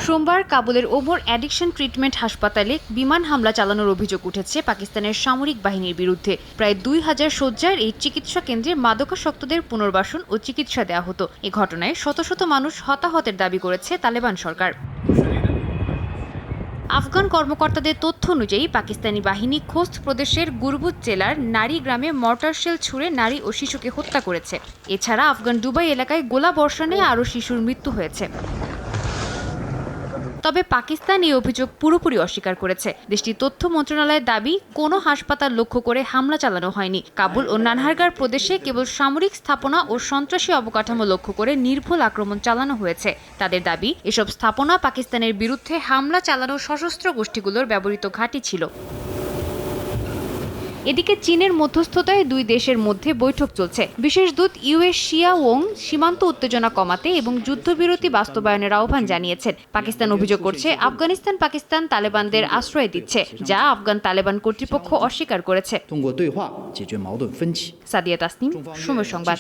সোমবার কাবুলের over addiction treatment হাসপাতালে বিমান হামলা চালানোর অভিযোগ উঠেছে পাকিস্তানের সামরিক বাহিনীর বিরুদ্ধে। প্রায় 2000 শয্যার এই চিকিৎসা কেন্দ্রে মাদকাসক্তদের পুনর্বাসন ও চিকিৎসা দেওয়া হতো। এ ঘটনায় শত শত মানুষ হতাহতের দাবি করেছে তালেবান সরকার। আফগান কর্মকর্তাদের তথ্য অনুযায়ী পাকিস্তানি বাহিনী খোস্ত প্রদেশের গুরবুত জেলার নারী গ্রামে মর্টার শেল ছুড়ে নারী ও শিশুকে হত্যা করেছে। এছাড়া আফগান দুবাই এলাকায় গোলাবর্ষণে আরও শিশুর মৃত্যু হয়েছে। তবে পাকিস্তান এই অভিযোগ পুরোপুরি অস্বীকার করেছে। দেশটির তথ্য মন্ত্রণালয়ের দাবি, কোনো হাসপাতাল লক্ষ্য করে হামলা চালানো হয়নি। কাবুল ও নানহারগার প্রদেশে কেবল সামরিক স্থাপনা ও সন্ত্রাসী অবকাঠামো লক্ষ্য করে নির্ভুল আক্রমণ চালানো হয়েছে। তাদের দাবি, এসব স্থাপনা পাকিস্তানের বিরুদ্ধে হামলা চালানো সশস্ত্র গোষ্ঠীগুলোর ব্যবহৃত ঘাঁটি ছিল। এদিকে চীনের মধ্যস্থতায় দুই দেশের মধ্যে বৈঠক চলছে। বিশেষ দূত ইউএস শিয়া ওং সীমান্ত উত্তেজনা কমাতে এবং যুদ্ধবিরতি বাস্তবায়নের আহ্বান জানিয়েছেন। পাকিস্তান অভিযোগ করছে পাকিস্তান তালেবানদের আশ্রয় দিচ্ছে, যা আফগান তালেবান কর্তৃপক্ষ অস্বীকার করেছে। সাদিয়া তাসনিম, সময় সংবাদ।